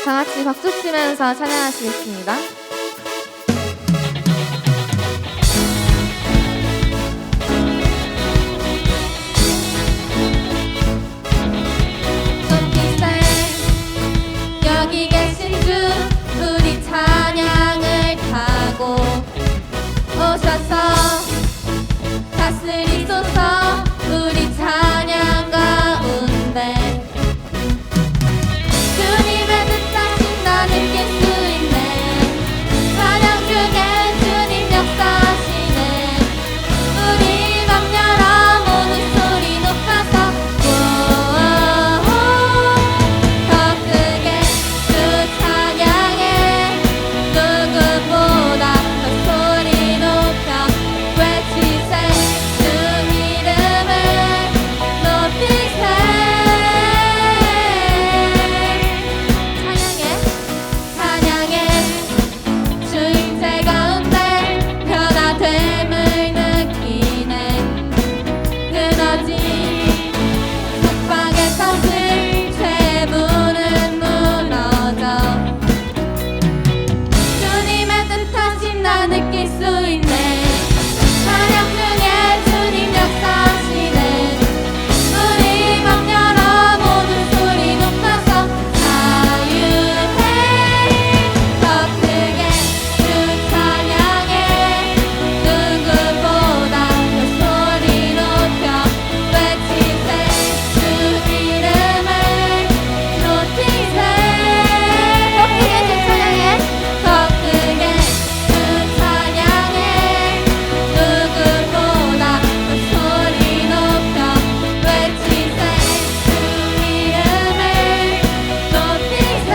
다 같이 박수 치면서 찬양하시겠습니다. 여기 계신 주 우리 찬양을 타고 오셔서 다스리소서 우리 찬양 가운데 주님의 뜻하신 나 느낄 수 있네 찬양 중에 주님 역사하시네 우리 맘 열어 모든 소리 높아서 더 크게 주 찬양해 누구보다 더 소리 높여 외치세 주 이름을 높이세 찬양해 주 임재 가운데 변화됨을 느끼네 끊어진 속박의 덫을 죄의 문은 무너져 주님의 뜻하신 나 느낄 수 있네 찬양 중에 주님 역사하시네 우리 맘 열어 모든 소리 높아서 자유해 더 크게 주 찬양해 누구보다 더 소리 높여 외치세 주 이름을 높이세 더 크게 주 찬양해 더 크게 주 찬양해 누구보다 더 소리 높여 외치세 주 이름을 높이세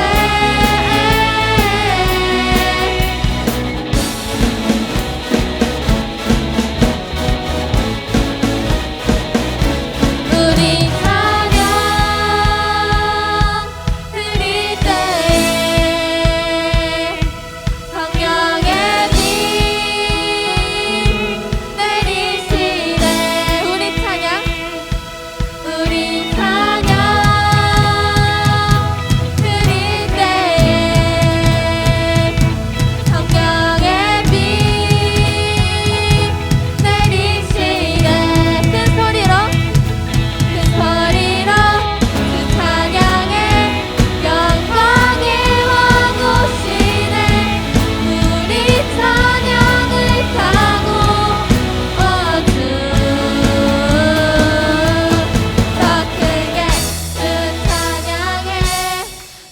우리 찬양 드릴 때에 성령의 빛 내리시네 우리 찬양 드릴 때에 성령의 빛 내리시네 큰 소리로 주 찬양해 영광의 왕 오시네 우리 찬양을 타고 더 크게 주 찬양해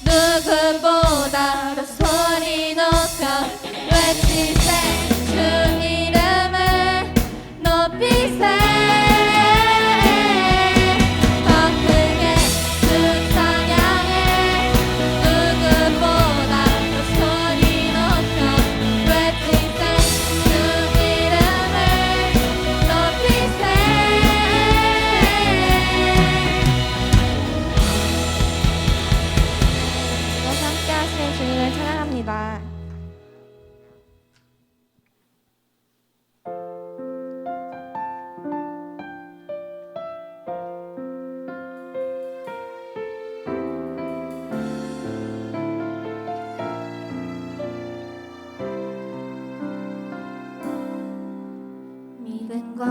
누구보다 더 소리 높여 외치세 주 이름을 높이세 더 크게 주 찬양해 누구보다 더 소리 높여 외치세 주 이름을 높이세 이어서 함께 하실 주님을 찬양합니다. 믿음과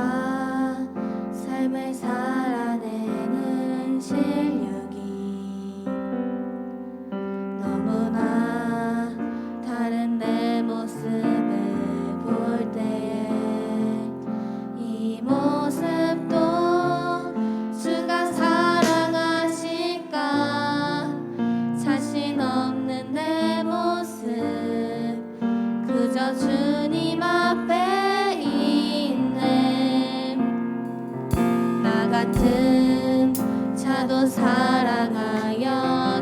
삶을 살아내는 실력이 너무나 다른 내 모습을 볼 때에 이 모습도 주가 사랑하실까 자신 없는 내 모습 그저 주님 앞에 있네 나 같은 자도 사랑하여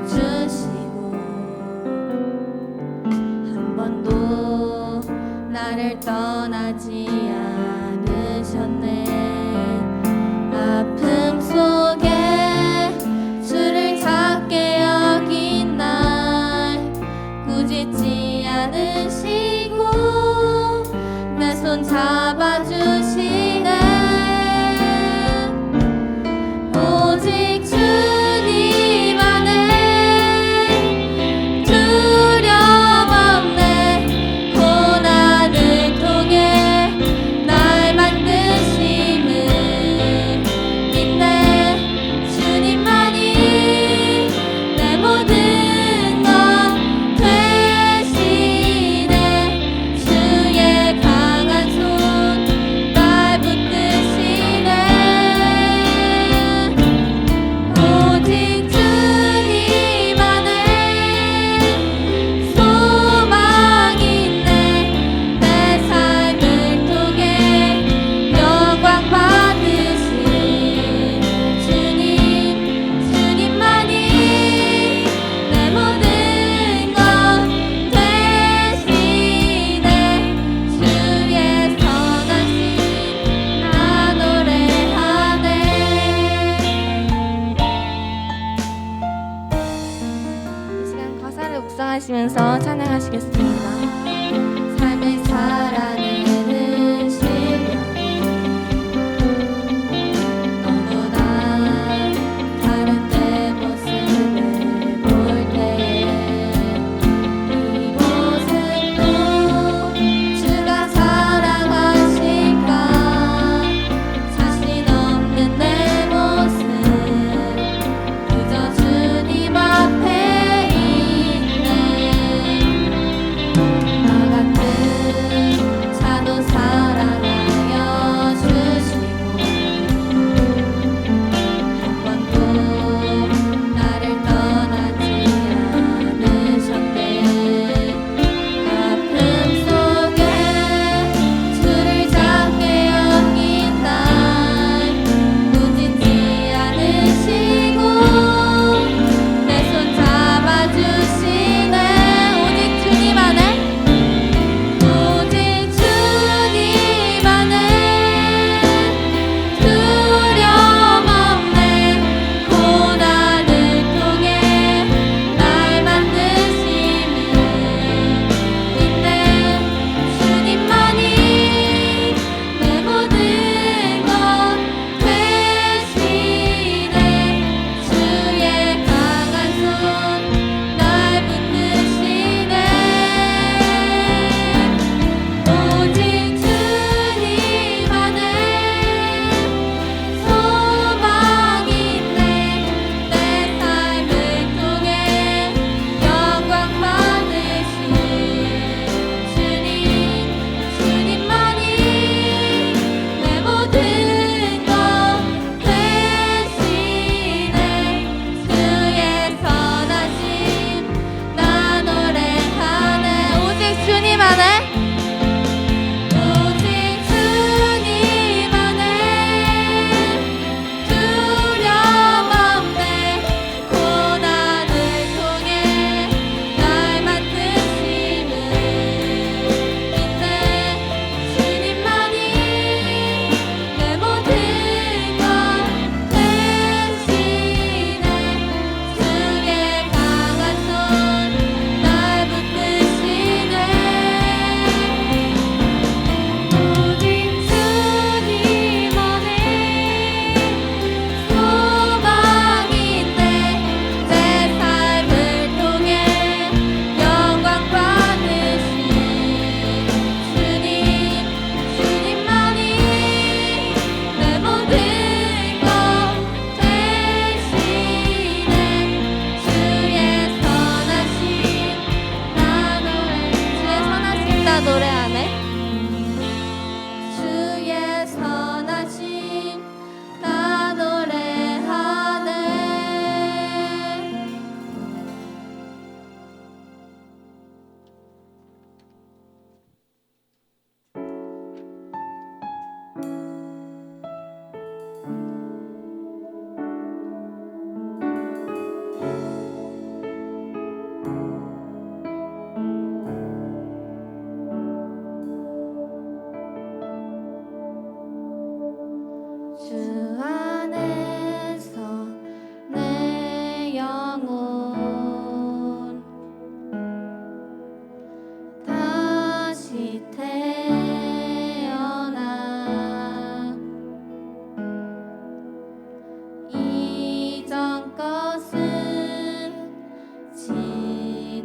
주시고 한 번도 나를 떠나지 않으셨네 아픔 속에 주를 찾게 여긴 날 꾸짖지 않으시고 내 손 잡아주시네 오직 주님 안에 주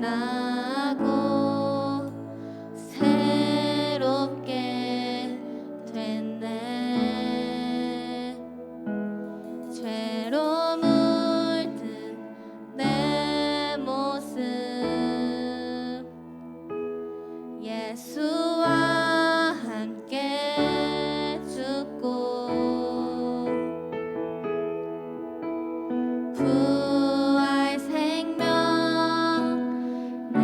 나고 새롭게 됐네. 죄로 물든 내 모습 예수와 함께 죽고 부활 생명 내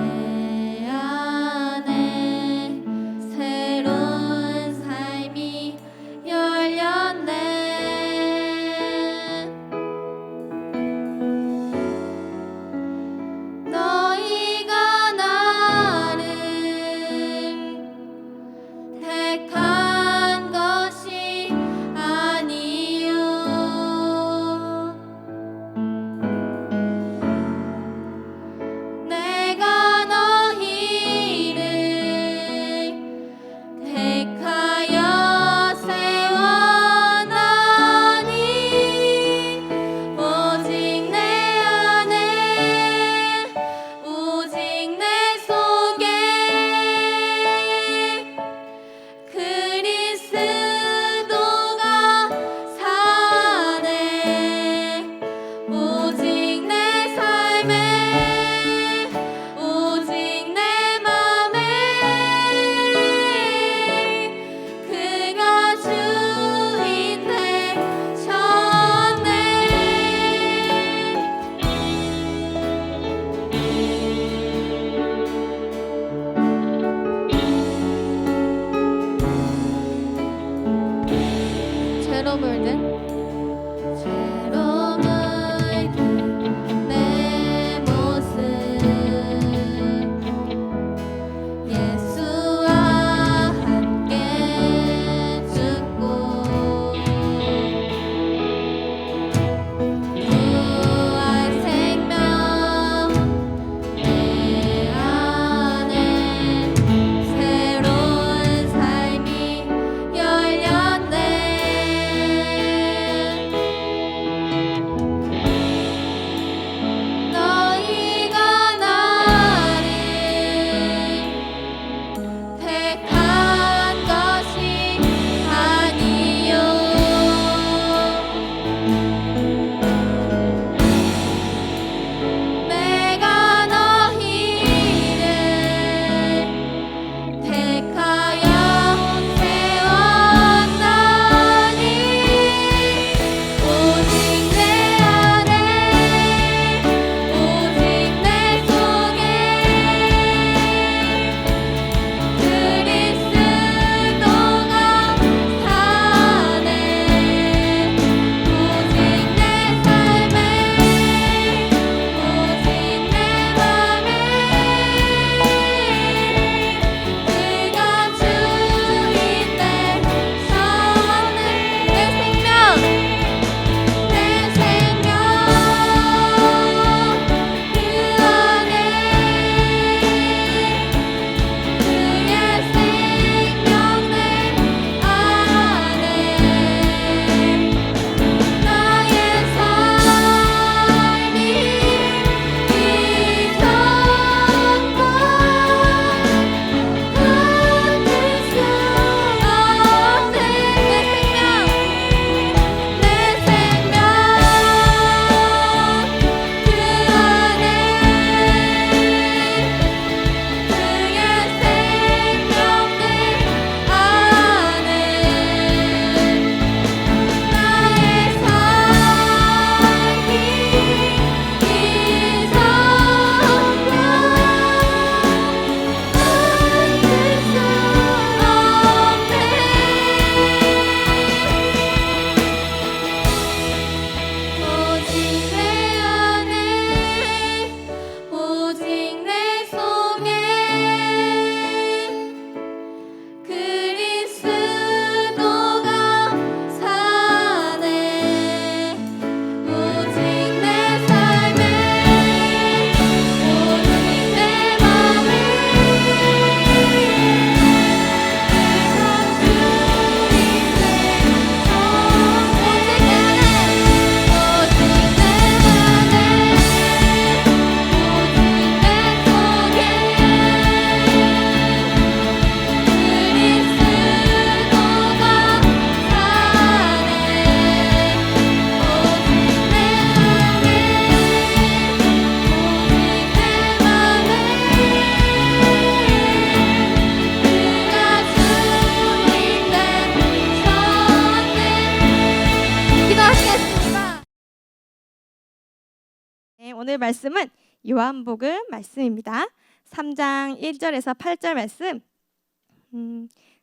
오늘 말씀은 요한복음 말씀입니다. 3장 1절에서 8절 말씀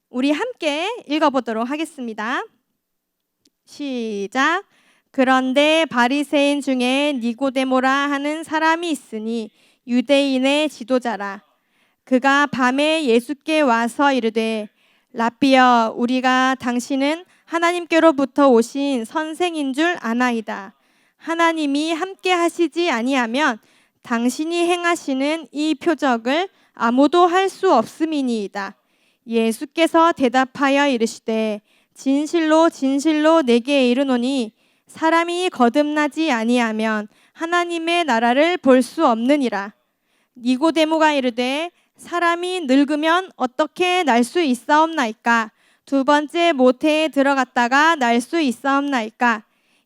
우리 함께 읽어보도록 하겠습니다. 시작. 그런데 바리새인 중에 니고데모라 하는 사람이 있으니 유대인의 지도자라. 그가 밤에 예수께 와서 이르되 라삐여, 우리가 당신은 하나님께로부터 오신 선생인 줄 아나이다. 하나님이 함께 하시지 아니하면 당신이 행하시는 이 표적을 아무도 할 수 없음이니이다. 예수께서 대답하여 이르시되 진실로 진실로 내게 이르노니 사람이 거듭나지 아니하면 하나님의 나라를 볼 수 없느니라. 니고데모가 이르되 사람이 늙으면 어떻게 날 수 있사옵나이까? 두 번째 모태에 들어갔다가 날 수 있사옵나이까?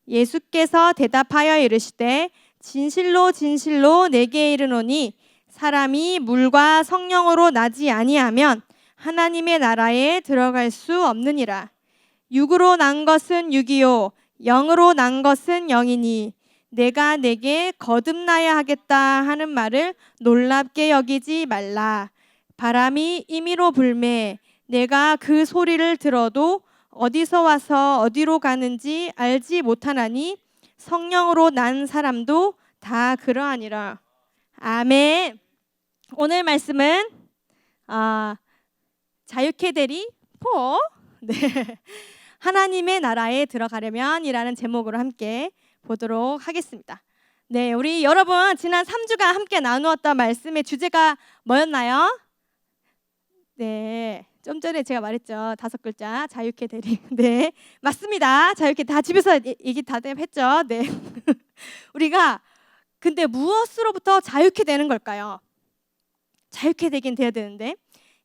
예수께서 대답하여 이르시되 진실로 진실로 내게 이르노니 사람이 물과 성령으로 나지 아니하면 하나님의 나라에 들어갈 수 없느니라. 육으로 난 것은 육이요 영으로 난 것은 영이니 내가 내게 거듭나야 하겠다 하는 말을 놀랍게 여기지 말라. 바람이 임의로 불매 내가 그 소리를 들어도 어디서 와서 어디로 가는지 알지 못하나니 성령으로 난 사람도 다 그러하니라. 아멘. 오늘 말씀은 자유케 데리 포 하나님의 나라에 들어가려면 이라는 제목으로 함께 보도록 하겠습니다. 네, 우리 여러분 지난 3주간 함께 나누었던 말씀의 주제가 뭐였나요? 네, 좀 전에 제가 말했죠. 5글자 자유케 데리. 네, 맞습니다. 자유케 다 집에서 얘기 다 했죠. 네, 우리가 근데 무엇으로부터 자유케 되는 걸까요? 자유케 되긴 돼야 되는데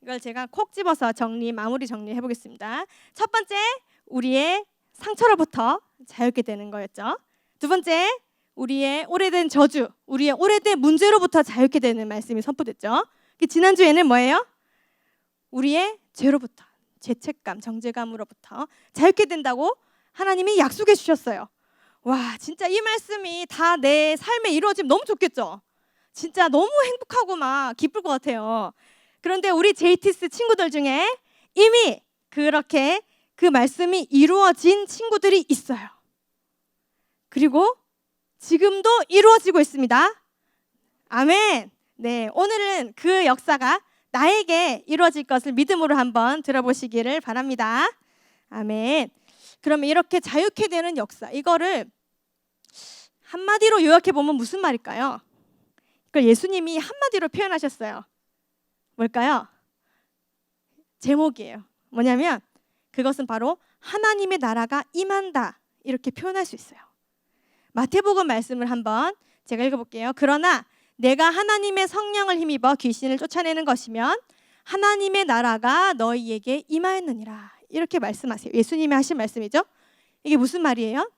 이걸 제가 콕 집어서 마무리 정리해 보겠습니다. 첫 번째, 우리의 상처로부터 자유케 되는 거였죠. 두 번째, 우리의 오래된 저주, 우리의 오래된 문제로부터 자유케 되는 말씀이 선포됐죠. 지난주에는 뭐예요? 우리의 죄로부터, 죄책감, 정죄감으로부터 자유케 된다고 하나님이 약속해 주셨어요. 와, 진짜 이 말씀이 다 내 삶에 이루어지면 너무 좋겠죠. 진짜 너무 행복하고 막 기쁠 것 같아요. 그런데 우리 JTS 친구들 중에 이미 그렇게 그 말씀이 이루어진 친구들이 있어요. 그리고 지금도 이루어지고 있습니다. 아멘. 네, 오늘은 그 역사가 나에게 이루어질 것을 믿음으로 한번 들어보시기를 바랍니다. 아멘. 그러면 이렇게 자유케 되는 역사, 이거를 한마디로 요약해 보면 무슨 말일까요? 그걸 예수님이 한마디로 표현하셨어요. 뭘까요? 제목이에요. 뭐냐면 그것은 바로 하나님의 나라가 임한다, 이렇게 표현할 수 있어요. 마태복음 말씀을 한번 제가 읽어볼게요. 그러나 내가 하나님의 성령을 힘입어 귀신을 쫓아내는 것이면 하나님의 나라가 너희에게 임하였느니라, 이렇게 말씀하세요. 예수님이 하신 말씀이죠. 이게 무슨 말이에요?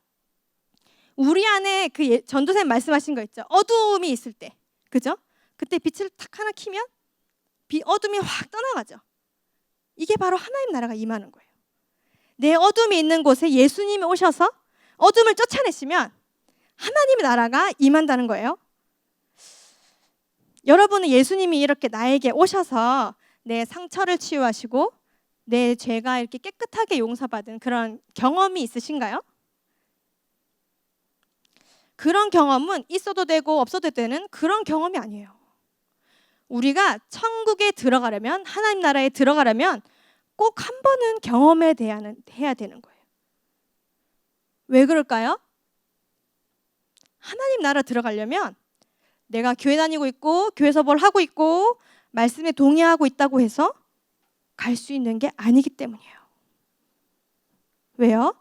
우리 안에 그 전도사님 말씀하신 거 있죠. 어두움이 있을 때, 그죠? 그때 빛을 탁 하나 켜면 어둠이 확 떠나가죠. 이게 바로 하나님 나라가 임하는 거예요. 내 어둠이 있는 곳에 예수님이 오셔서 어둠을 쫓아내시면 하나님의 나라가 임한다는 거예요. 여러분은 예수님이 이렇게 나에게 오셔서 내 상처를 치유하시고 내 죄가 이렇게 깨끗하게 용서받은 그런 경험이 있으신가요? 그런 경험은 있어도 되고 없어도 되는 그런 경험이 아니에요. 우리가 천국에 들어가려면, 하나님 나라에 들어가려면 꼭 한 번은 경험해야 되는 거예요. 왜 그럴까요? 하나님 나라 들어가려면 내가 교회 다니고 있고 교회에서 뭘 하고 있고 말씀에 동의하고 있다고 해서 갈 수 있는 게 아니기 때문이에요. 왜요?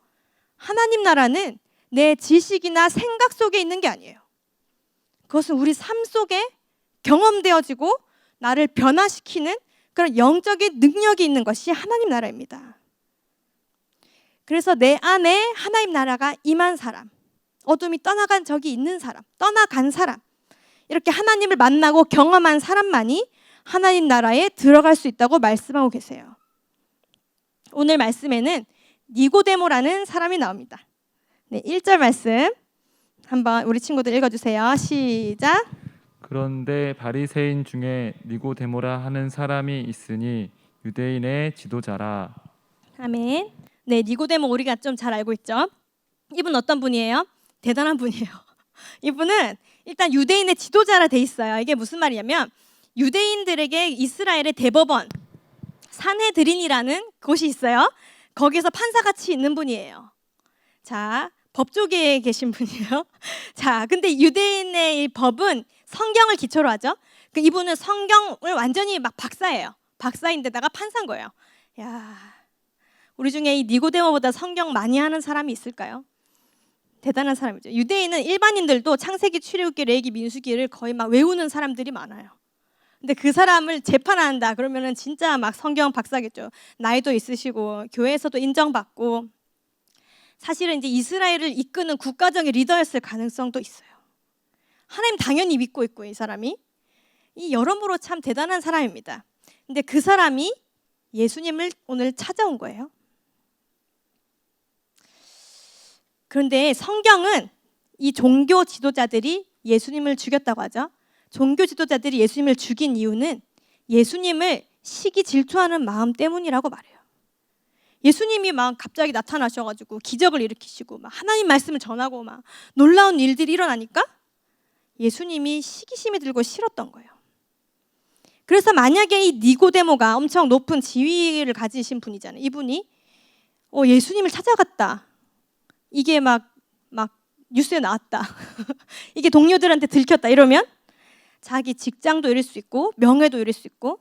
하나님 나라는 내 지식이나 생각 속에 있는 게 아니에요. 그것은 우리 삶 속에 경험되어지고 나를 변화시키는 그런 영적인 능력이 있는 것이 하나님 나라입니다. 그래서 내 안에 하나님 나라가 임한 사람, 어둠이 떠나간 적이 있는 사람, 떠나간 사람, 이렇게 하나님을 만나고 경험한 사람만이 하나님 나라에 들어갈 수 있다고 말씀하고 계세요. 오늘 말씀에는 니고데모라는 사람이 나옵니다. 네, 1절 말씀 한번 우리 친구들 읽어주세요. 시작. 그런데 바리새인 중에 니고데모라 하는 사람이 있으니 유대인의 지도자라. 아멘. 네, 니고데모 우리가 좀 잘 알고 있죠. 이분 어떤 분이에요? 대단한 분이에요. 이분은 일단 유대인의 지도자라 돼 있어요. 이게 무슨 말이냐면 유대인들에게 이스라엘의 대법원 산헤드린이라는 곳이 있어요. 거기서 판사같이 있는 분이에요. 자, 법조계에 계신 분이에요. 자, 근데 유대인의 이 법은 성경을 기초로 하죠. 이분은 성경을 완전히 막 박사예요. 박사인데다가 판사인 거예요. 야, 우리 중에 이 니고데모보다 성경 많이 하는 사람이 있을까요? 대단한 사람이죠. 유대인은 일반인들도 창세기, 출애굽기, 레위기, 민수기를 거의 막 외우는 사람들이 많아요. 근데 그 사람을 재판한다 그러면은 진짜 막 성경 박사겠죠. 나이도 있으시고 교회에서도 인정받고 사실은 이제 이스라엘을 이끄는 국가적인 리더였을 가능성도 있어요. 하나님 당연히 믿고 있고 이 사람이 이 여러모로 참 대단한 사람입니다. 근데 그 사람이 예수님을 오늘 찾아온 거예요. 그런데 성경은 이 종교 지도자들이 예수님을 죽였다고 하죠. 종교 지도자들이 예수님을 죽인 이유는 예수님을 시기 질투하는 마음 때문이라고 말해요. 예수님이 막 갑자기 나타나셔가지고 기적을 일으키시고 막 하나님 말씀을 전하고 막 놀라운 일들이 일어나니까 예수님이 시기심이 들고 싫었던 거예요. 그래서 만약에 이 니고데모가 엄청 높은 지위를 가지신 분이잖아요. 이분이 예수님을 찾아갔다. 이게 막 뉴스에 나왔다. 이게 동료들한테 들켰다. 이러면 자기 직장도 잃을 수 있고 명예도 잃을 수 있고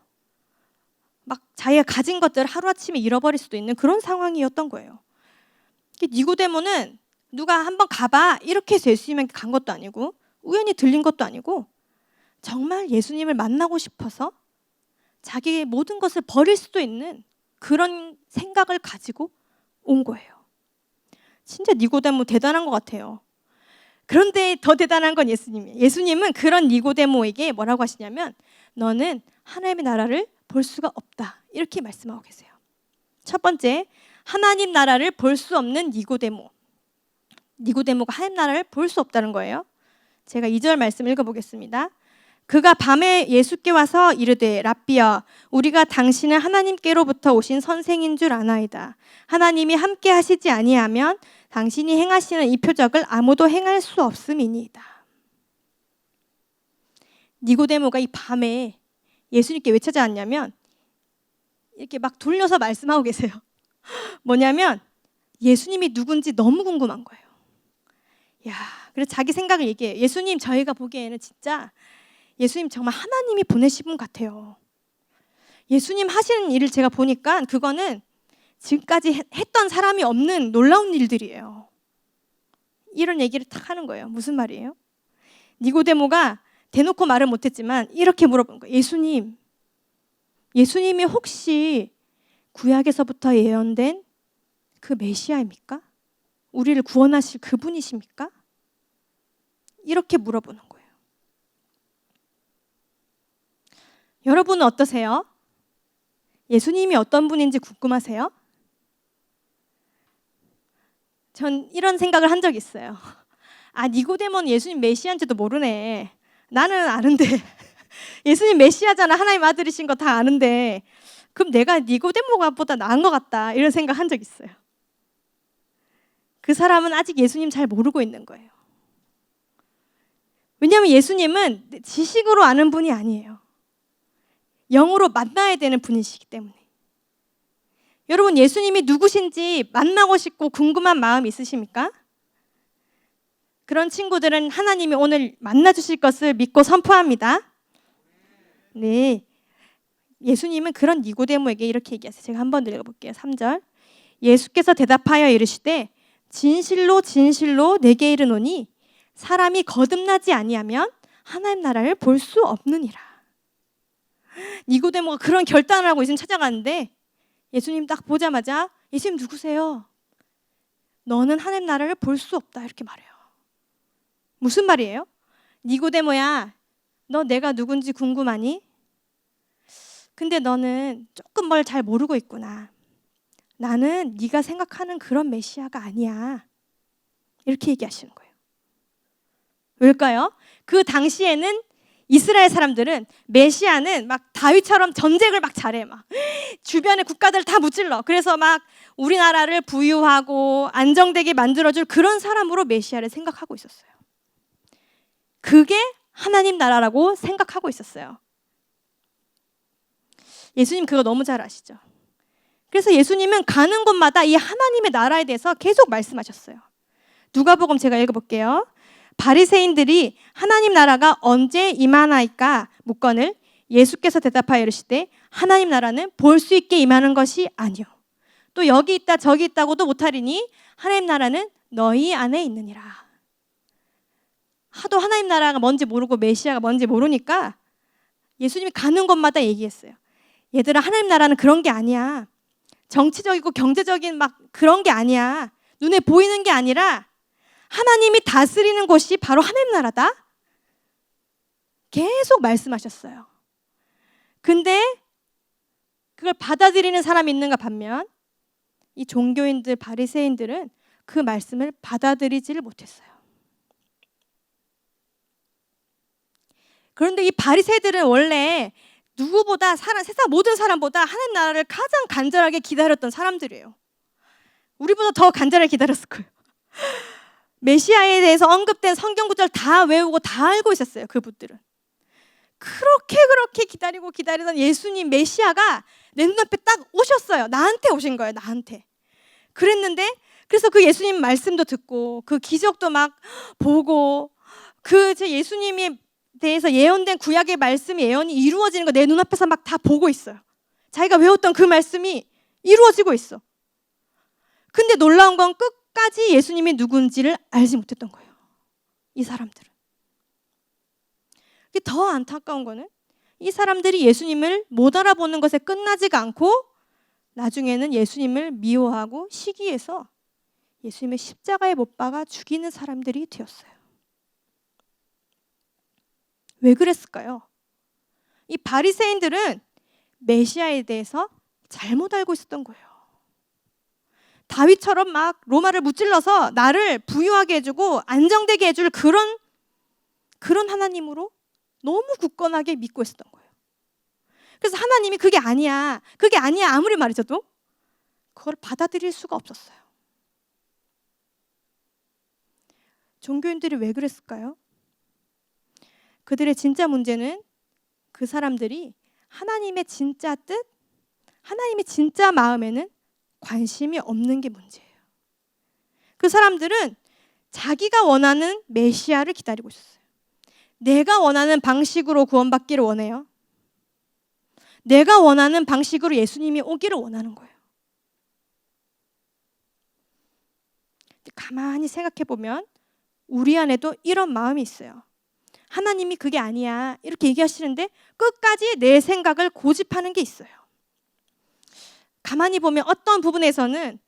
막 자기가 가진 것들을 하루아침에 잃어버릴 수도 있는 그런 상황이었던 거예요. 니고데모는 누가 한번 가봐 이렇게 해서 예수님에게 간 것도 아니고 우연히 들린 것도 아니고 정말 예수님을 만나고 싶어서 자기의 모든 것을 버릴 수도 있는 그런 생각을 가지고 온 거예요. 진짜 니고데모 대단한 것 같아요. 그런데 더 대단한 건 예수님이에요. 예수님은 그런 니고데모에게 뭐라고 하시냐면 너는 하나님의 나라를 볼 수가 없다 이렇게 말씀하고 계세요. 첫 번째, 하나님 나라를 볼 수 없는 니고데모. 니고데모가 하나님 나라를 볼 수 없다는 거예요. 제가 2절 말씀 읽어보겠습니다. 그가 밤에 예수께 와서 이르되 랍비여 우리가 당신은 하나님께로부터 오신 선생인 줄 아나이다. 하나님이 함께 하시지 아니하면 당신이 행하시는 이 표적을 아무도 행할 수 없음이니이다. 니고데모가 이 밤에 예수님께 왜 찾아왔냐면 이렇게 막 돌려서 말씀하고 계세요. 뭐냐면 예수님이 누군지 너무 궁금한 거예요. 야, 그래서 자기 생각을 얘기해요. 예수님 저희가 보기에는 진짜 예수님 정말 하나님이 보내신 분 같아요. 예수님 하시는 일을 제가 보니까 그거는 지금까지 했던 사람이 없는 놀라운 일들이에요. 이런 얘기를 딱 하는 거예요. 무슨 말이에요? 니고데모가 대놓고 말을 못했지만 이렇게 물어본 거예요. 예수님이 혹시 구약에서부터 예언된 그 메시아입니까? 우리를 구원하실 그분이십니까? 이렇게 물어보는 거예요. 여러분은 어떠세요? 예수님이 어떤 분인지 궁금하세요? 전 이런 생각을 한 적이 있어요. 아, 니고데모는 예수님 메시아인지도 모르네. 나는 아는데 예수님 메시아잖아. 하나님 아들이신 거 다 아는데 그럼 내가 니고데모보다 나은 것 같다. 이런 생각 한 적 있어요. 그 사람은 아직 예수님 잘 모르고 있는 거예요. 왜냐하면 예수님은 지식으로 아는 분이 아니에요. 영으로 만나야 되는 분이시기 때문에. 여러분 예수님이 누구신지 만나고 싶고 궁금한 마음 있으십니까? 그런 친구들은 하나님이 오늘 만나주실 것을 믿고 선포합니다. 네, 예수님은 그런 니고데모에게 이렇게 얘기하세요. 제가 한번 읽어볼게요. 3절. 예수께서 대답하여 이르시되 진실로 진실로 내게 이르노니 사람이 거듭나지 아니하면 하나님 나라를 볼 수 없느니라. 니고데모가 그런 결단을 하고 예수님 찾아가는데 예수님 딱 보자마자 예수님 누구세요? 너는 하나님 나라를 볼 수 없다 이렇게 말해요. 무슨 말이에요? 니고데모야, 너 내가 누군지 궁금하니? 근데 너는 조금 뭘 잘 모르고 있구나. 나는 네가 생각하는 그런 메시아가 아니야. 이렇게 얘기하시는 거예요. 왜일까요? 그 당시에는 이스라엘 사람들은 메시아는 막 다윗처럼 전쟁을 막 잘해. 막 주변의 국가들 다 무찔러. 그래서 막 우리나라를 부유하고 안정되게 만들어줄 그런 사람으로 메시아를 생각하고 있었어요. 그게 하나님 나라라고 생각하고 있었어요. 예수님 그거 너무 잘 아시죠? 그래서 예수님은 가는 곳마다 이 하나님의 나라에 대해서 계속 말씀하셨어요. 누가복음 제가 읽어볼게요. 바리새인들이 하나님 나라가 언제 임하나이까 묻거늘 예수께서 대답하여 이르시되 하나님 나라는 볼 수 있게 임하는 것이 아니요 또 여기 있다 저기 있다고도 못하리니 하나님 나라는 너희 안에 있느니라. 하도 하나님 나라가 뭔지 모르고 메시아가 뭔지 모르니까 예수님이 가는 곳마다 얘기했어요. 얘들아, 하나님 나라는 그런 게 아니야. 정치적이고 경제적인 막 그런 게 아니야. 눈에 보이는 게 아니라 하나님이 다스리는 곳이 바로 하나님 나라다. 계속 말씀하셨어요. 근데 그걸 받아들이는 사람이 있는가 반면 이 종교인들, 바리새인들은 그 말씀을 받아들이지를 못했어요. 그런데 이 바리새인들은 원래 누구보다 세상 모든 사람보다 하나님 나라를 가장 간절하게 기다렸던 사람들이에요. 우리보다 더 간절하게 기다렸을 거예요. 메시아에 대해서 언급된 성경 구절 다 외우고 다 알고 있었어요. 그분들은. 그렇게 기다리던 예수님 메시아가 내 눈앞에 딱 오셨어요. 나한테 오신 거예요. 나한테. 그래서 그 예수님 말씀도 듣고 그 기적도 막 보고 그 제 예수님에 대해서 예언된 구약의 말씀이 예언이 이루어지는 거 내 눈앞에서 막 다 보고 있어요. 자기가 외웠던 그 말씀이 이루어지고 있어. 근데 놀라운 건 끝까지 예수님이 누군지를 알지 못했던 거예요. 이 사람들은. 더 안타까운 거는 이 사람들이 예수님을 못 알아보는 것에 끝나지가 않고 나중에는 예수님을 미워하고 시기해서 예수님의 십자가에 못 박아 죽이는 사람들이 되었어요. 왜 그랬을까요? 이 바리새인들은 메시아에 대해서 잘못 알고 있었던 거예요. 다윗처럼 막 로마를 무찔러서 나를 부유하게 해주고 안정되게 해줄 그런 하나님으로 너무 굳건하게 믿고 있었던 거예요. 그래서 하나님이 그게 아니야 아무리 말해줘도 그걸 받아들일 수가 없었어요. 종교인들이 왜 그랬을까요? 그들의 진짜 문제는 그 사람들이 하나님의 진짜 뜻, 하나님의 진짜 마음에는 관심이 없는 게 문제예요. 그 사람들은 자기가 원하는 메시아를 기다리고 있었어요. 내가 원하는 방식으로 구원받기를 원해요. 내가 원하는 방식으로 예수님이 오기를 원하는 거예요. 가만히 생각해 보면 우리 안에도 이런 마음이 있어요. 하나님이 그게 아니야 이렇게 얘기하시는데 끝까지 내 생각을 고집하는 게 있어요. 가만히 보면 어떤 부분에서는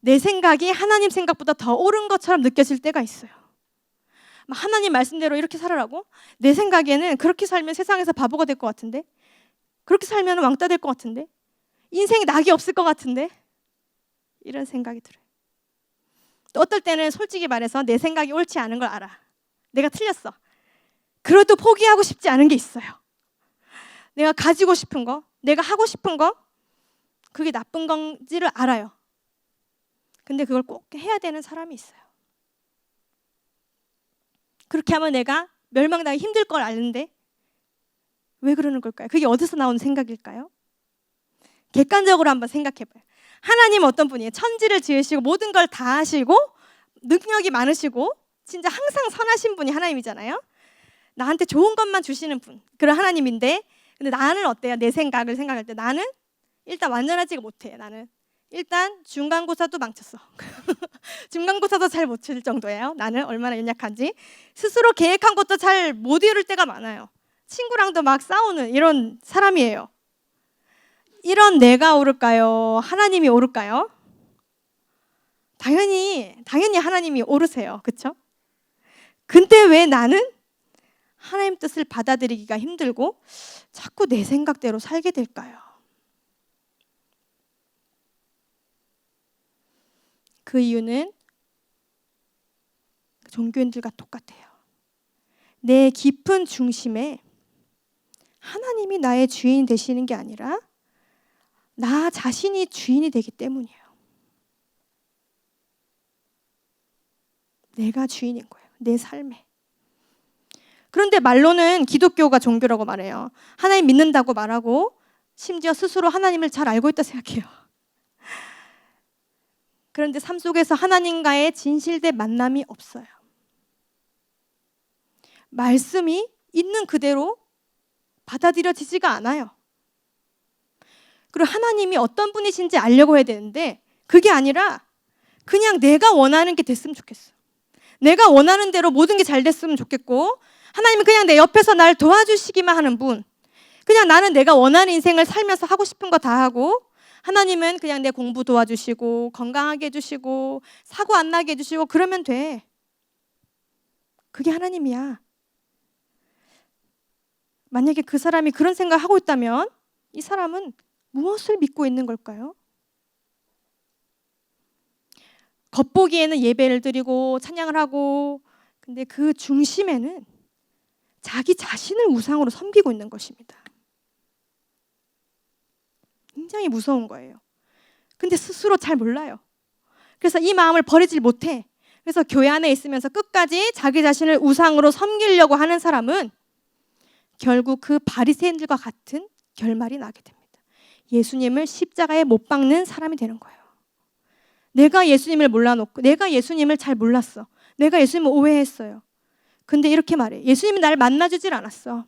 내 생각이 하나님 생각보다 더 옳은 것처럼 느껴질 때가 있어요. 하나님 말씀대로 이렇게 살아라고? 내 생각에는 그렇게 살면 세상에서 바보가 될 것 같은데, 그렇게 살면 왕따 될 것 같은데, 인생에 낙이 없을 것 같은데, 이런 생각이 들어요. 또 어떨 때는 솔직히 말해서 내 생각이 옳지 않은 걸 알아. 내가 틀렸어. 그래도 포기하고 싶지 않은 게 있어요. 내가 가지고 싶은 거, 내가 하고 싶은 거, 그게 나쁜 건지를 알아요. 근데 그걸 꼭 해야 되는 사람이 있어요. 그렇게 하면 내가 멸망당하기 힘들 걸 아는데 왜 그러는 걸까요? 그게 어디서 나오는 생각일까요? 객관적으로 한번 생각해봐요. 하나님 어떤 분이에요? 천지를 지으시고 모든 걸 다 하시고 능력이 많으시고 진짜 항상 선하신 분이 하나님이잖아요. 나한테 좋은 것만 주시는 분, 그런 하나님인데, 근데 나는 어때요? 내 생각을 생각할 때 나는 일단 완전하지가 못해. 나는 일단 중간고사도 망쳤어. 중간고사도 잘 못 칠 정도예요. 나는 얼마나 연약한지. 스스로 계획한 것도 잘 못 이룰 때가 많아요. 친구랑도 막 싸우는 이런 사람이에요. 이런 내가 옳을까요? 하나님이 옳을까요? 당연히 하나님이 옳으세요. 그렇죠? 근데 왜 나는 하나님 뜻을 받아들이기가 힘들고 자꾸 내 생각대로 살게 될까요? 그 이유는 종교인들과 똑같아요. 내 깊은 중심에 하나님이 나의 주인 되시는 게 아니라 나 자신이 주인이 되기 때문이에요. 내가 주인인 거예요. 내 삶에. 그런데 말로는 기독교가 종교라고 말해요. 하나님 믿는다고 말하고 심지어 스스로 하나님을 잘 알고 있다 생각해요. 그런데 삶 속에서 하나님과의 진실된 만남이 없어요. 말씀이 있는 그대로 받아들여지지가 않아요. 그리고 하나님이 어떤 분이신지 알려고 해야 되는데 그게 아니라 그냥 내가 원하는 게 됐으면 좋겠어. 내가 원하는 대로 모든 게 잘 됐으면 좋겠고 하나님은 그냥 내 옆에서 날 도와주시기만 하는 분. 그냥 나는 내가 원하는 인생을 살면서 하고 싶은 거 다 하고 하나님은 그냥 내 공부 도와주시고 건강하게 해주시고 사고 안 나게 해주시고 그러면 돼. 그게 하나님이야. 만약에 그 사람이 그런 생각을 하고 있다면 이 사람은 무엇을 믿고 있는 걸까요? 겉보기에는 예배를 드리고 찬양을 하고 근데 그 중심에는 자기 자신을 우상으로 섬기고 있는 것입니다. 굉장히 무서운 거예요. 근데 스스로 잘 몰라요. 그래서 이 마음을 버리질 못해. 그래서 교회 안에 있으면서 끝까지 자기 자신을 우상으로 섬기려고 하는 사람은 결국 그 바리새인들과 같은 결말이 나게 됩니다. 예수님을 십자가에 못 박는 사람이 되는 거예요. 내가 예수님을 몰라놓고 내가 예수님을 잘 몰랐어. 내가 예수님을 오해했어요. 근데 이렇게 말해. 예수님이 나를 만나주질 않았어.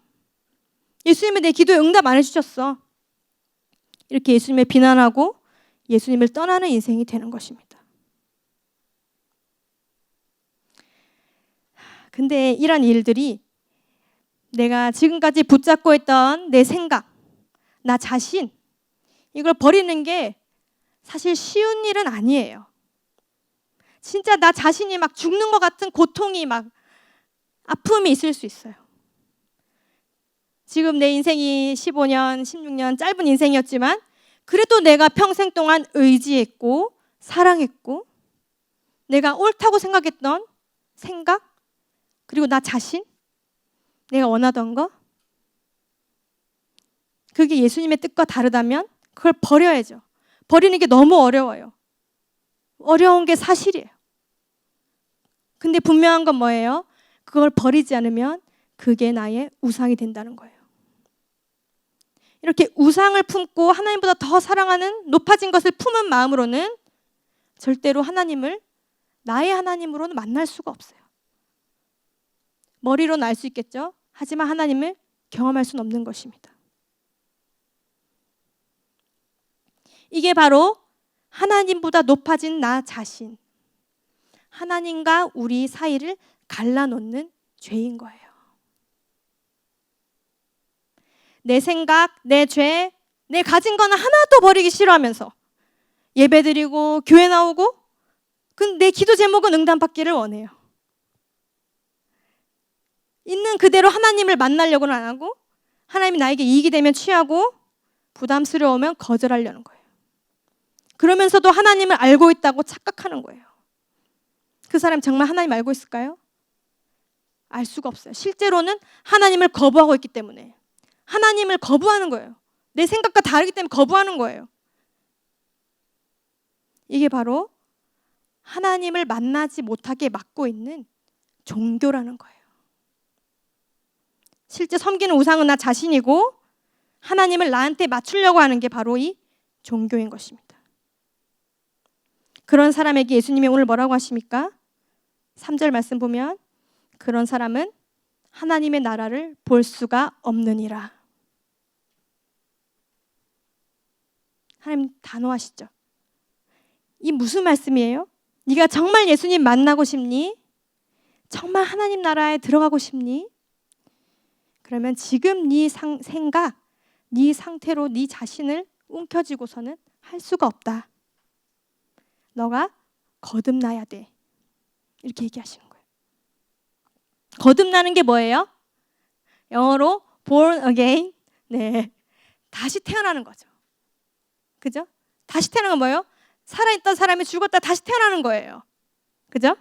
예수님이 내 기도에 응답 안 해주셨어. 이렇게 예수님을 비난하고 예수님을 떠나는 인생이 되는 것입니다. 근데 이런 일들이 내가 지금까지 붙잡고 있던 내 생각, 나 자신 이걸 버리는 게 사실 쉬운 일은 아니에요. 진짜 나 자신이 막 죽는 것 같은 고통이 막 아픔이 있을 수 있어요. 지금 내 인생이 15년, 16년 짧은 인생이었지만 그래도 내가 평생 동안 의지했고 사랑했고 내가 옳다고 생각했던 생각 그리고 나 자신 내가 원하던 거 그게 예수님의 뜻과 다르다면 그걸 버려야죠. 버리는 게 너무 어려워요. 어려운 게 사실이에요. 근데 분명한 건 뭐예요? 그걸 버리지 않으면 그게 나의 우상이 된다는 거예요. 이렇게 우상을 품고 하나님보다 더 사랑하는 높아진 것을 품은 마음으로는 절대로 하나님을 나의 하나님으로는 만날 수가 없어요. 머리로는 알 수 있겠죠? 하지만 하나님을 경험할 수는 없는 것입니다. 이게 바로 하나님보다 높아진 나 자신, 하나님과 우리 사이를 갈라놓는 죄인 거예요. 내 생각, 내 죄, 내 가진 거는 하나도 버리기 싫어하면서 예배드리고 교회 나오고 내 기도 제목은 응답받기를 원해요. 있는 그대로 하나님을 만나려고는 안 하고 하나님이 나에게 이익이 되면 취하고 부담스러우면 거절하려는 거예요. 그러면서도 하나님을 알고 있다고 착각하는 거예요. 그 사람 정말 하나님 알고 있을까요? 알 수가 없어요. 실제로는 하나님을 거부하고 있기 때문에 하나님을 거부하는 거예요. 내 생각과 다르기 때문에 거부하는 거예요. 이게 바로 하나님을 만나지 못하게 막고 있는 종교라는 거예요. 실제 섬기는 우상은 나 자신이고 하나님을 나한테 맞추려고 하는 게 바로 이 종교인 것입니다. 그런 사람에게 예수님이 오늘 뭐라고 하십니까? 3절 말씀 보면 그런 사람은 하나님의 나라를 볼 수가 없느니라. 하나님 단호하시죠. 이 무슨 말씀이에요? 네가 정말 예수님 만나고 싶니? 정말 하나님 나라에 들어가고 싶니? 그러면 지금 네 생각, 네 상태로 네 자신을 움켜쥐고서는 할 수가 없다. 너가 거듭나야 돼. 이렇게 얘기하시는 거예요. 거듭나는 게 뭐예요? 영어로 born again. 네, 다시 태어나는 거죠. 그죠? 다시 태어나는 건 뭐예요? 살아있던 사람이 죽었다 다시 태어나는 거예요. 그죠?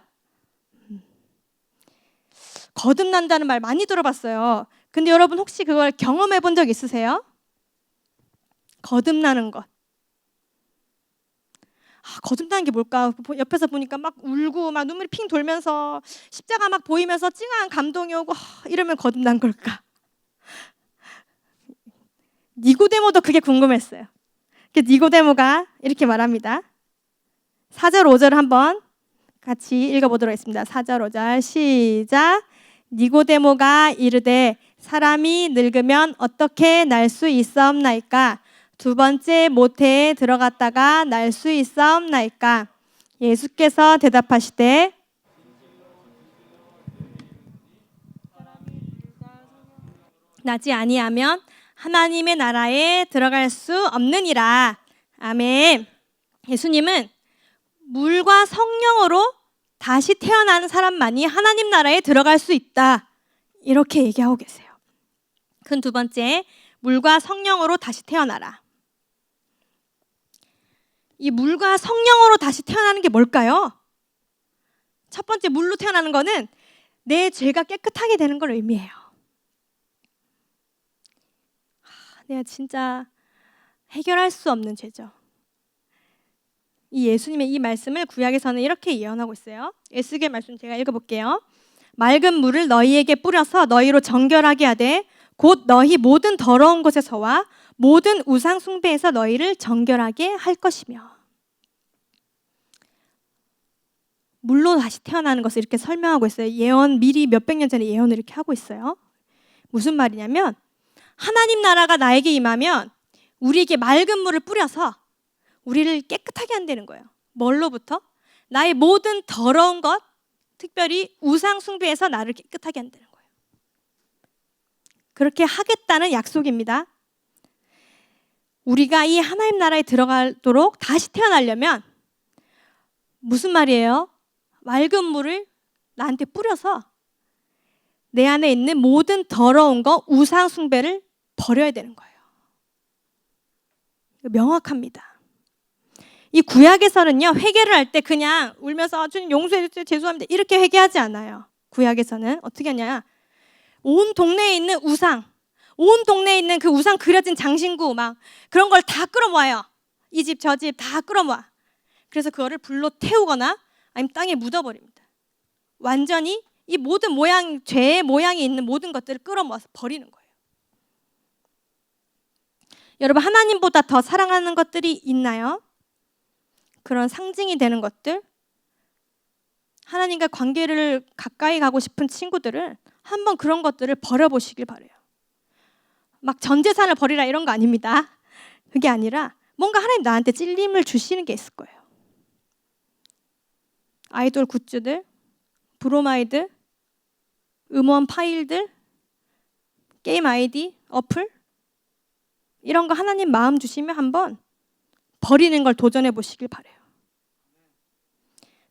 거듭난다는 말 많이 들어봤어요. 근데 여러분 혹시 그걸 경험해 본 적 있으세요? 거듭나는 것. 거듭나는 게 뭘까? 옆에서 보니까 막 울고 막 눈물이 핑 돌면서 십자가 막 보이면서 찡한 감동이 오고 이러면 거듭난 걸까? 니고데모도 그게 궁금했어요. 니고데모가 이렇게 말합니다. 4절 5절 한번 같이 읽어보도록 하겠습니다. 4절 5절 시작. 니고데모가 이르되 사람이 늙으면 어떻게 날 수 있사옵나이까? 두 번째 모태에 들어갔다가 날 수 있사옵나이까? 예수께서 대답하시되 나지 아니하면 하나님의 나라에 들어갈 수 없느니라. 아멘. 예수님은 물과 성령으로 다시 태어난 사람만이 하나님 나라에 들어갈 수 있다. 이렇게 얘기하고 계세요. 그 두 번째, 물과 성령으로 다시 태어나라. 이 물과 성령으로 다시 태어나는 게 뭘까요? 첫 번째, 물로 태어나는 거는 내 죄가 깨끗하게 되는 걸 의미해요. 내가 진짜 해결할 수 없는 죄죠. 이 예수님의 이 말씀을 구약에서는 이렇게 예언하고 있어요. 에스겔 말씀 제가 읽어볼게요. 맑은 물을 너희에게 뿌려서 너희로 정결하게 하되 곧 너희 모든 더러운 곳에서와 모든 우상 숭배에서 너희를 정결하게 할 것이며. 물로 다시 태어나는 것을 이렇게 설명하고 있어요. 예언 미리 몇백 년 전에 예언을 이렇게 하고 있어요. 무슨 말이냐면 하나님 나라가 나에게 임하면 우리에게 맑은 물을 뿌려서 우리를 깨끗하게 한다는 거예요. 뭘로부터? 나의 모든 더러운 것, 특별히 우상 숭배에서 나를 깨끗하게 한다는 거예요. 그렇게 하겠다는 약속입니다. 우리가 이 하나님 나라에 들어가도록 다시 태어나려면 무슨 말이에요? 맑은 물을 나한테 뿌려서 내 안에 있는 모든 더러운 거, 우상 숭배를 버려야 되는 거예요. 명확합니다. 이 구약에서는요, 회개를 할 때 그냥 울면서 주님 용서해 주세요, 죄송합니다 이렇게 회개하지 않아요. 구약에서는 어떻게 하냐? 온 동네에 있는 우상, 온 동네에 있는 그 우상 그려진 장신구 막 그런 걸 다 끌어모아요. 이 집 저 집 다 끌어모아. 그래서 그거를 불로 태우거나 아니면 땅에 묻어버립니다. 완전히 이 모든 모양, 죄의 모양이 있는 모든 것들을 끌어모아서 버리는 거예요. 여러분, 하나님보다 더 사랑하는 것들이 있나요? 그런 상징이 되는 것들, 하나님과 관계를 가까이 가고 싶은 친구들은 한번 그런 것들을 버려보시길 바래요. 막 전 재산을 버리라 이런 거 아닙니다. 그게 아니라 뭔가 하나님 나한테 찔림을 주시는 게 있을 거예요. 아이돌 굿즈들, 브로마이드, 음원 파일들, 게임 아이디, 어플 이런 거 하나님 마음 주시면 한번 버리는 걸 도전해 보시길 바래요.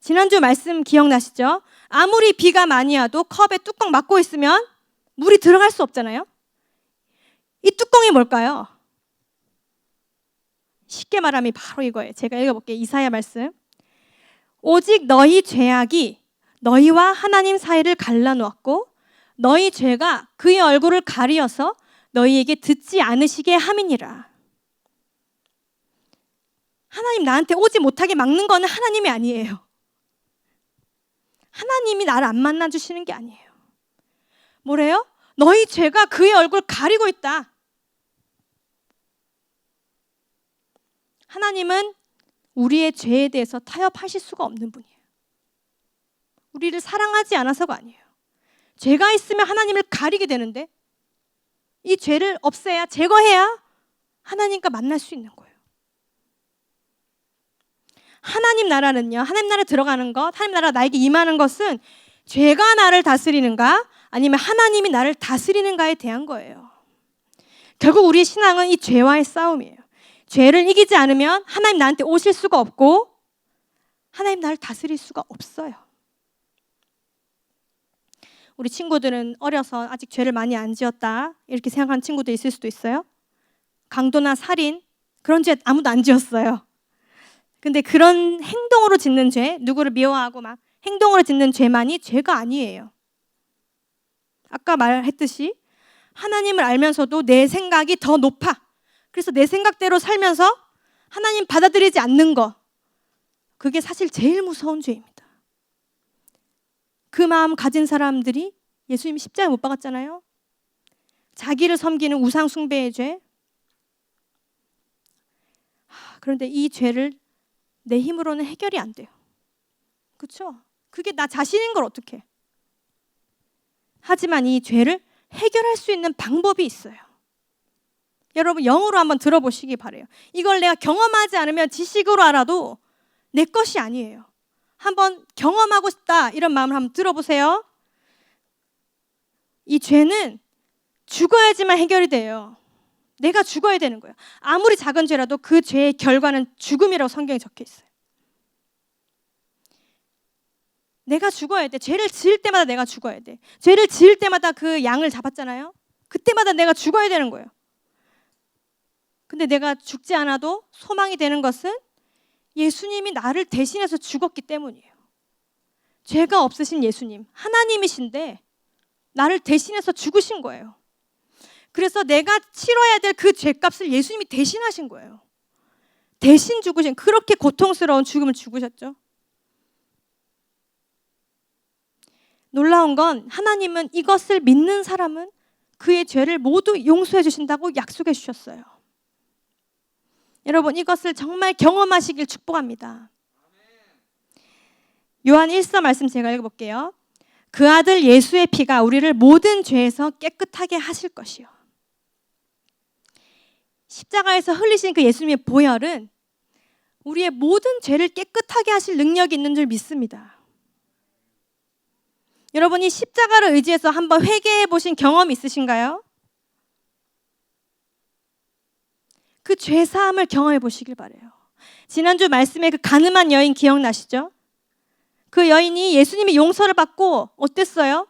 지난주 말씀 기억나시죠? 아무리 비가 많이 와도 컵에 뚜껑 막고 있으면 물이 들어갈 수 없잖아요. 이 뚜껑이 뭘까요? 쉽게 말하면 바로 이거예요. 제가 읽어볼게요. 이사야 말씀. 오직 너희 죄악이 너희와 하나님 사이를 갈라놓았고 너희 죄가 그의 얼굴을 가리어서 너희에게 듣지 않으시게 함이니라. 하나님 나한테 오지 못하게 막는 거는 하나님이 아니에요. 하나님이 나를 안 만나주시는 게 아니에요. 뭐래요? 너희 죄가 그의 얼굴 가리고 있다. 하나님은 우리의 죄에 대해서 타협하실 수가 없는 분이에요. 우리를 사랑하지 않아서가 아니에요. 죄가 있으면 하나님을 가리게 되는데 이 죄를 없애야, 제거해야 하나님과 만날 수 있는 거예요. 하나님 나라는요, 하나님 나라에 들어가는 것, 하나님 나라가 나에게 임하는 것은 죄가 나를 다스리는가 아니면 하나님이 나를 다스리는가에 대한 거예요. 결국 우리의 신앙은 이 죄와의 싸움이에요. 죄를 이기지 않으면 하나님 나한테 오실 수가 없고 하나님 나를 다스릴 수가 없어요. 우리 친구들은 어려서 아직 죄를 많이 안 지었다 이렇게 생각하는 친구도 있을 수도 있어요. 강도나 살인 그런 죄 아무도 안 지었어요. 근데 그런 행동으로 짓는 죄, 누구를 미워하고 막 행동으로 짓는 죄만이 죄가 아니에요. 아까 말했듯이 하나님을 알면서도 내 생각이 더 높아. 그래서 내 생각대로 살면서 하나님 받아들이지 않는 거, 그게 사실 제일 무서운 죄입니다. 그 마음 가진 사람들이 예수님 십자가에 못 박았잖아요. 자기를 섬기는 우상 숭배의 죄. 그런데 이 죄를 내 힘으로는 해결이 안 돼요. 그렇죠? 그게 나 자신인 걸 어떡해. 하지만 이 죄를 해결할 수 있는 방법이 있어요. 여러분 영어로 한번 들어보시기 바라요. 이걸 내가 경험하지 않으면 지식으로 알아도 내 것이 아니에요. 한번 경험하고 싶다 이런 마음을 한번 들어보세요. 이 죄는 죽어야지만 해결이 돼요. 내가 죽어야 되는 거예요. 아무리 작은 죄라도 그 죄의 결과는 죽음이라고 성경에 적혀 있어요. 내가 죽어야 돼. 죄를 지을 때마다 내가 죽어야 돼. 죄를 지을 때마다 그 양을 잡았잖아요. 그때마다 내가 죽어야 되는 거예요. 근데 내가 죽지 않아도 소망이 되는 것은 예수님이 나를 대신해서 죽었기 때문이에요. 죄가 없으신 예수님, 하나님이신데 나를 대신해서 죽으신 거예요. 그래서 내가 치러야 될 그 죄값을 예수님이 대신하신 거예요. 대신 죽으신, 그렇게 고통스러운 죽음을 죽으셨죠. 놀라운 건 하나님은 이것을 믿는 사람은 그의 죄를 모두 용서해 주신다고 약속해 주셨어요. 여러분 이것을 정말 경험하시길 축복합니다. 요한 1서 말씀 제가 읽어볼게요. 그 아들 예수의 피가 우리를 모든 죄에서 깨끗하게 하실 것이요. 십자가에서 흘리신 그 예수님의 보혈은 우리의 모든 죄를 깨끗하게 하실 능력이 있는 줄 믿습니다. 여러분이 십자가를 의지해서 한번 회개해 보신 경험이 있으신가요? 그 죄사함을 경험해 보시길 바라요. 지난주 말씀에 그 가늠한 여인 기억나시죠? 그 여인이 예수님이 용서를 받고 어땠어요?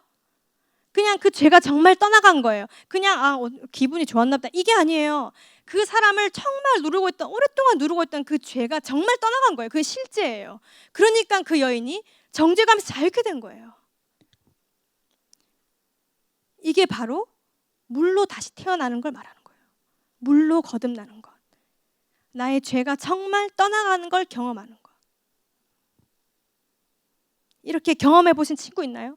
그냥 그 죄가 정말 떠나간 거예요. 그냥 기분이 좋았나 보다. 이게 아니에요. 그 사람을 정말 누르고 있던, 오랫동안 누르고 있던 그 죄가 정말 떠나간 거예요. 그게 실제예요. 그러니까 그 여인이 정죄감에서 자유케 된 거예요. 이게 바로 물로 다시 태어나는 걸 말하는 거예요. 물로 거듭나는 것. 나의 죄가 정말 떠나가는 걸 경험하는 것. 이렇게 경험해 보신 친구 있나요?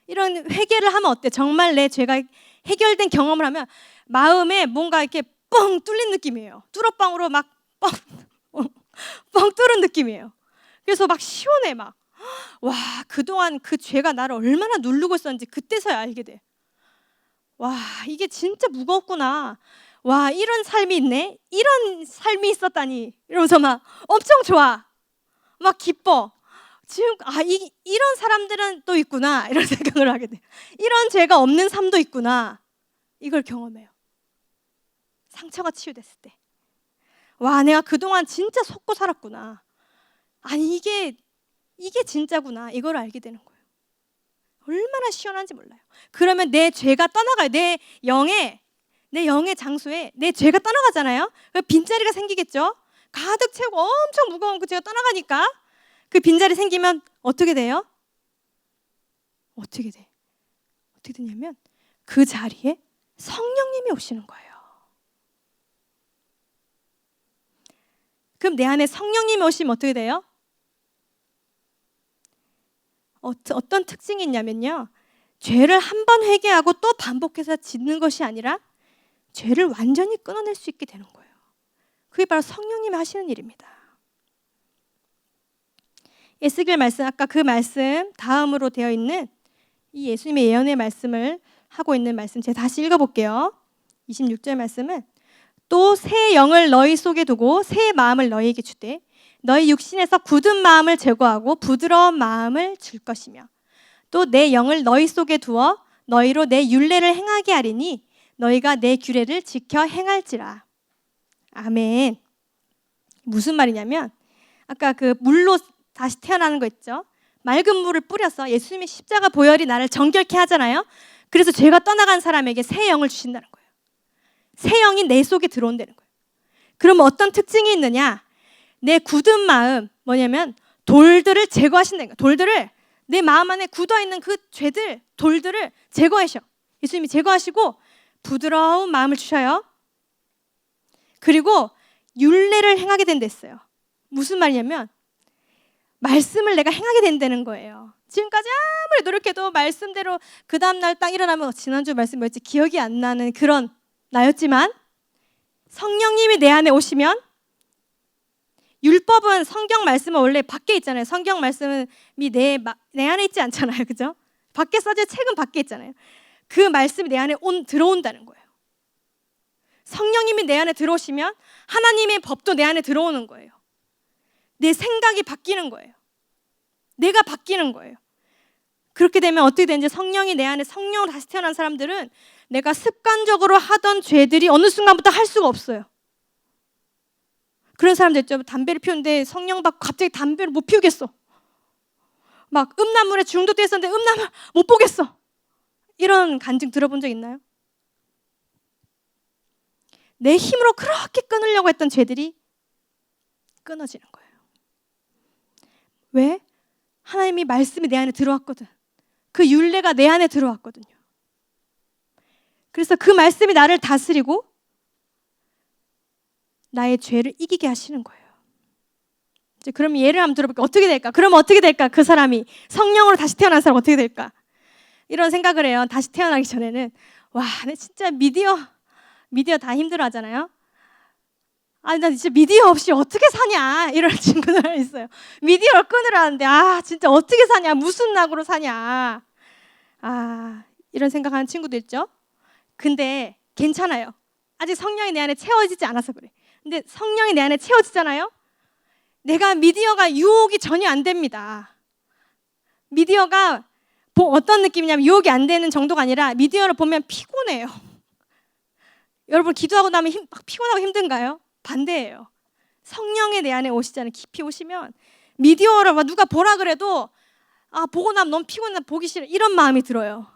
이런 회개를 하면 어때? 정말 내 죄가 해결된 경험을 하면 마음에 뭔가 이렇게 뻥 뚫린 느낌이에요. 뚫어뻥으로 막 뻥 뚫은 느낌이에요. 그래서 막 시원해 막. 와, 그동안 그 죄가 나를 얼마나 누르고 있었는지 그때서야 알게 돼. 와, 이게 진짜 무겁구나. 와, 이런 삶이 있네. 이런 삶이 있었다니. 이러면서 막 엄청 좋아. 막 기뻐. 지금 이런 사람들은 또 있구나. 이런 생각을 하게 돼. 이런 죄가 없는 삶도 있구나. 이걸 경험해요. 상처가 치유됐을 때. 와, 내가 그동안 진짜 속고 살았구나. 아니 이게 진짜구나. 이걸 알게 되는 거예요. 얼마나 시원한지 몰라요. 그러면 내 죄가 떠나가요. 내 영의 장소에 내 죄가 떠나가잖아요. 빈자리가 생기겠죠. 가득 채우고 엄청 무거운 그 죄가 떠나가니까 그 빈자리 생기면 어떻게 돼요? 어떻게 되냐면 그 자리에 성령님이 오시는 거예요. 그럼 내 안에 성령님이 오시면 어떻게 돼요? 어떤 특징이 있냐면요. 죄를 한 번 회개하고 또 반복해서 짓는 것이 아니라 죄를 완전히 끊어낼 수 있게 되는 거예요. 그게 바로 성령님이 하시는 일입니다. 에스겔 말씀, 아까 그 말씀 다음으로 되어 있는 이 예수님의 예언의 말씀을 하고 있는 말씀 제가 다시 읽어볼게요. 26절 말씀은 또 새 영을 너희 속에 두고 새 마음을 너희에게 주되 너희 육신에서 굳은 마음을 제거하고 부드러운 마음을 줄 것이며 또 내 영을 너희 속에 두어 너희로 내 율례를 행하게 하리니 너희가 내 규례를 지켜 행할지라. 아멘. 무슨 말이냐면 아까 그 물로 다시 태어나는 거 있죠. 맑은 물을 뿌려서 예수님의 십자가 보혈이 나를 정결케 하잖아요. 그래서 죄가 떠나간 사람에게 새 영을 주신다는 거예요. 새 영이 내 속에 들어온다는 거예요. 그럼 어떤 특징이 있느냐? 내 굳은 마음, 뭐냐면 돌들을 제거하신다는 거예요. 돌들을 내 마음 안에 굳어있는 그 죄들, 돌들을 제거하셔. 예수님이 제거하시고 부드러운 마음을 주셔요. 그리고 율례를 행하게 된댔어요. 무슨 말이냐면 말씀을 내가 행하게 된다는 거예요. 지금까지 아무리 노력해도 말씀대로 그 다음날 딱 일어나면 지난주 말씀 뭐였지? 기억이 안 나는 그런 나였지만 성령님이 내 안에 오시면 율법은 성경 말씀은 원래 밖에 있잖아요. 성경 말씀이 내 안에 있지 않잖아요. 그죠? 밖에 써진 책은 밖에 있잖아요. 그 말씀이 내 안에 들어온다는 거예요. 성령님이 내 안에 들어오시면 하나님의 법도 내 안에 들어오는 거예요. 내 생각이 바뀌는 거예요. 내가 바뀌는 거예요. 그렇게 되면 어떻게 되는지 성령이 내 안에 성령으로 다시 태어난 사람들은 내가 습관적으로 하던 죄들이 어느 순간부터 할 수가 없어요. 그런 사람들 있죠. 담배를 피우는데 성령 받고 갑자기 담배를 못 피우겠어. 막 음란물에 중독돼 있었는데 음란물 못 보겠어. 이런 간증 들어본 적 있나요? 내 힘으로 그렇게 끊으려고 했던 죄들이 끊어지는 거예요. 왜? 하나님이 말씀이 내 안에 들어왔거든. 그 율례가 내 안에 들어왔거든요. 그래서 그 말씀이 나를 다스리고 나의 죄를 이기게 하시는 거예요. 이제 그럼 예를 한번 들어볼게요. 어떻게 될까? 그러면 어떻게 될까? 그 사람이 성령으로 다시 태어난 사람 어떻게 될까? 이런 생각을 해요. 다시 태어나기 전에는 와, 나 진짜 미디어 다 힘들어하잖아요. 아니 나 진짜 미디어 없이 어떻게 사냐 이런 친구들 있어요. 미디어를 끊으라는데 진짜 어떻게 사냐, 무슨 낙으로 사냐, 이런 생각하는 친구도 있죠. 근데 괜찮아요. 아직 성령이 내 안에 채워지지 않아서 그래. 근데 성령이 내 안에 채워지잖아요. 내가 미디어가 유혹이 전혀 안 됩니다. 미디어가 어떤 느낌이냐면 유혹이 안 되는 정도가 아니라 미디어를 보면 피곤해요. 여러분 기도하고 나면 막 피곤하고 힘든가요? 반대예요. 성령이 내 안에 오시잖아요. 깊이 오시면 미디어를 누가 보라 그래도 보고 나면 너무 피곤해, 보기 싫어, 이런 마음이 들어요.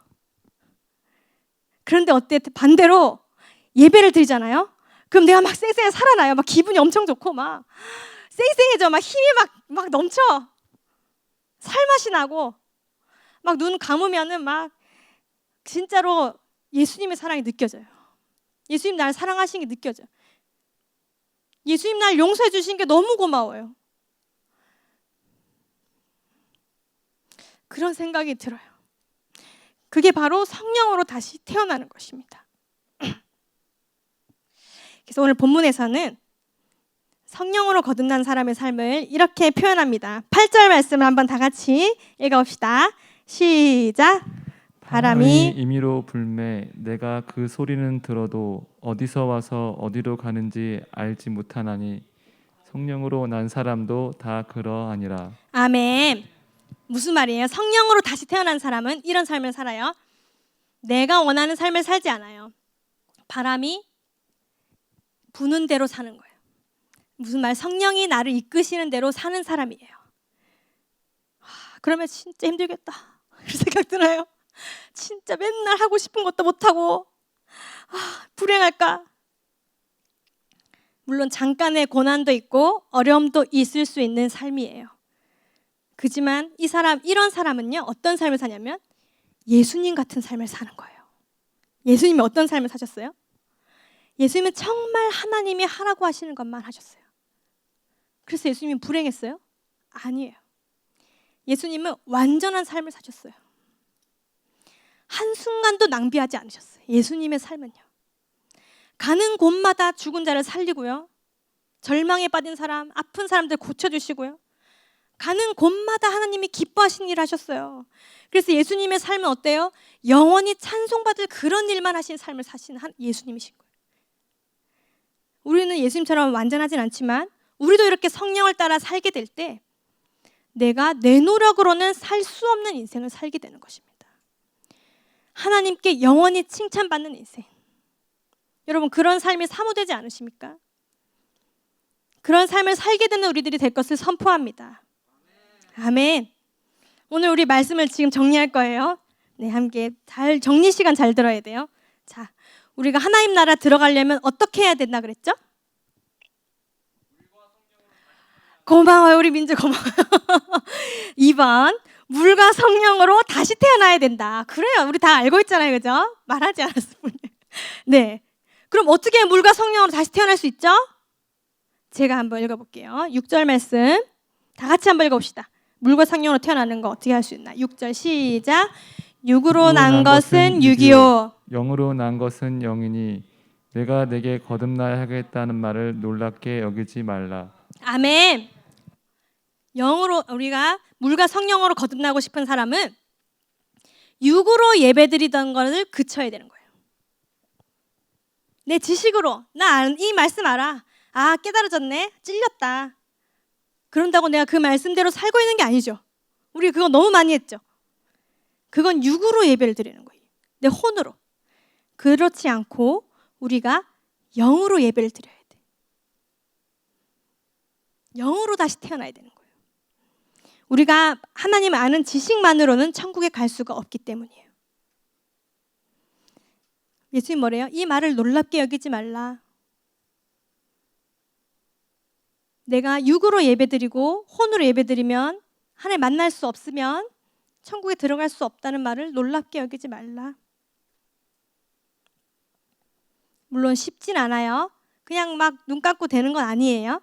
그런데 어때? 반대로 예배를 드리잖아요. 그럼 내가 막 쌩쌩 살아나요. 막 기분이 엄청 좋고 막 쌩쌩해져. 막 힘이 막 넘쳐. 살맛이 나고 막 눈 감으면은 막 진짜로 예수님의 사랑이 느껴져요. 예수님 나를 사랑하신 게 느껴져요. 예수님 날 용서해 주신 게 너무 고마워요. 그런 생각이 들어요. 그게 바로 성령으로 다시 태어나는 것입니다. 그래서 오늘 본문에서는 성령으로 거듭난 사람의 삶을 이렇게 표현합니다. 8절 말씀을 한번 다 같이 읽어봅시다. 시작. 바람이 임의로 불매 내가 그 소리는 들어도 어디서 와서 어디로 가는지 알지 못하나니 성령으로 난 사람도 다 그러하니라. 아멘. 무슨 말이에요? 성령으로 다시 태어난 사람은 이런 삶을 살아요. 내가 원하는 삶을 살지 않아요. 바람이 부는 대로 사는 거예요. 무슨 말? 성령이 나를 이끄시는 대로 사는 사람이에요. 그러면 진짜 힘들겠다 그런 생각 들어요. 진짜 맨날 하고 싶은 것도 못하고 불행할까? 물론 잠깐의 고난도 있고 어려움도 있을 수 있는 삶이에요. 그지만 이런 사람은요, 어떤 삶을 사냐면 예수님 같은 삶을 사는 거예요. 예수님이 어떤 삶을 사셨어요? 예수님은 정말 하나님이 하라고 하시는 것만 하셨어요. 그래서 예수님은 불행했어요? 아니에요. 예수님은 완전한 삶을 사셨어요. 한순간도 낭비하지 않으셨어요. 예수님의 삶은요. 가는 곳마다 죽은 자를 살리고요. 절망에 빠진 사람, 아픈 사람들 고쳐주시고요. 가는 곳마다 하나님이 기뻐하시는 일을 하셨어요. 그래서 예수님의 삶은 어때요? 영원히 찬송받을 그런 일만 하신 삶을 사신 예수님이신 거예요. 우리는 예수님처럼 완전하진 않지만 우리도 이렇게 성령을 따라 살게 될 때 내가 내 노력으로는 살 수 없는 인생을 살게 되는 것입니다. 하나님께 영원히 칭찬받는 인생. 여러분 그런 삶이 사모되지 않으십니까? 그런 삶을 살게 되는 우리들이 될 것을 선포합니다. 아멘. 오늘 우리 말씀을 지금 정리할 거예요. 네, 함께 잘 정리 시간 잘 들어야 돼요. 자, 우리가 하나님 나라 들어가려면 어떻게 해야 된다 그랬죠? 고마워요. 우리 민주 고마워요. 2번 물과 성령으로 다시 태어나야 된다. 그래요. 우리 다 알고 있잖아요. 그죠? 말하지 않았습니다. 네. 그럼 어떻게 물과 성령으로 다시 태어날 수 있죠? 제가 한번 읽어볼게요. 6절 말씀 다 같이 한번 읽어봅시다. 물과 성령으로 태어나는 거 어떻게 할 수 있나? 6절 시작. 육으로 난 것은 육이요. 영으로 난 것은 영이니 내가 내게 거듭나야 하겠다는 말을 놀랍게 여기지 말라. 아멘. 영으로 우리가 물과 성령으로 거듭나고 싶은 사람은 육으로 예배드리던 것을 그쳐야 되는 거예요. 내 지식으로 나 이 말씀 알아. 아, 깨달아졌네. 찔렸다. 그런다고 내가 그 말씀대로 살고 있는 게 아니죠. 우리 그거 너무 많이 했죠. 그건 육으로 예배를 드리는 거예요. 내 혼으로. 그렇지 않고 우리가 영으로 예배를 드려야 돼. 영으로 다시 태어나야 되는 거예요. 우리가 하나님을 아는 지식만으로는 천국에 갈 수가 없기 때문이에요. 예수님 뭐래요? 이 말을 놀랍게 여기지 말라. 내가 육으로 예배드리고 혼으로 예배드리면 하나님 만날 수 없으면 천국에 들어갈 수 없다는 말을 놀랍게 여기지 말라. 물론 쉽진 않아요. 그냥 막 눈 감고 되는 건 아니에요.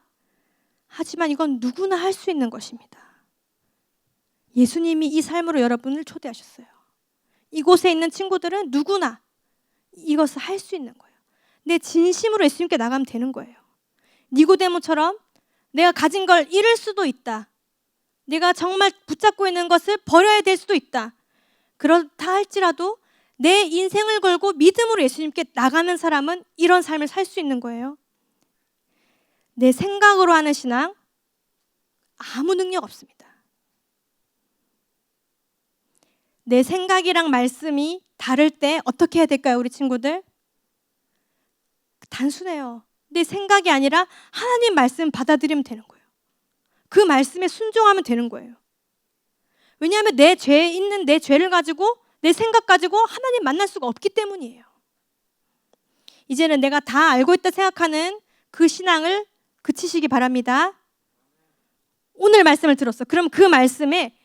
하지만 이건 누구나 할 수 있는 것입니다. 예수님이 이 삶으로 여러분을 초대하셨어요. 이곳에 있는 친구들은 누구나 이것을 할 수 있는 거예요. 내 진심으로 예수님께 나가면 되는 거예요. 니고데모처럼 내가 가진 걸 잃을 수도 있다. 내가 정말 붙잡고 있는 것을 버려야 될 수도 있다. 그렇다 할지라도 내 인생을 걸고 믿음으로 예수님께 나가는 사람은 이런 삶을 살 수 있는 거예요. 내 생각으로 하는 신앙 아무 능력 없습니다. 내 생각이랑 말씀이 다를 때 어떻게 해야 될까요, 우리 친구들? 단순해요. 내 생각이 아니라 하나님 말씀 받아들이면 되는 거예요. 그 말씀에 순종하면 되는 거예요. 왜냐하면 내 죄에 있는 내 죄를 가지고 내 생각 가지고 하나님 만날 수가 없기 때문이에요. 이제는 내가 다 알고 있다 생각하는 그 신앙을 그치시기 바랍니다. 오늘 말씀을 들었어. 그럼 그 말씀에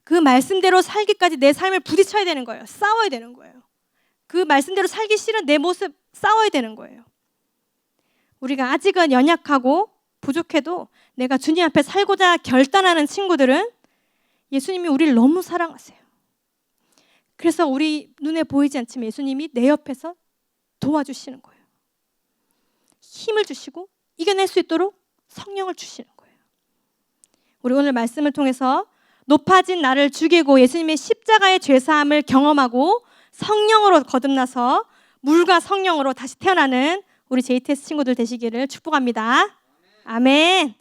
그 말씀대로 살기까지 내 삶을 부딪혀야 되는 거예요. 싸워야 되는 거예요. 그 말씀대로 살기 싫은 내 모습 싸워야 되는 거예요. 우리가 아직은 연약하고 부족해도 내가 주님 앞에 살고자 결단하는 친구들은 예수님이 우리를 너무 사랑하세요. 그래서 우리 눈에 보이지 않지만 예수님이 내 옆에서 도와주시는 거예요. 힘을 주시고 이겨낼 수 있도록 성령을 주시는 거예요. 우리 오늘 말씀을 통해서 높아진 나를 죽이고 예수님의 십자가의 죄사함을 경험하고 성령으로 거듭나서 물과 성령으로 다시 태어나는 우리 JTS 친구들 되시기를 축복합니다. 아멘.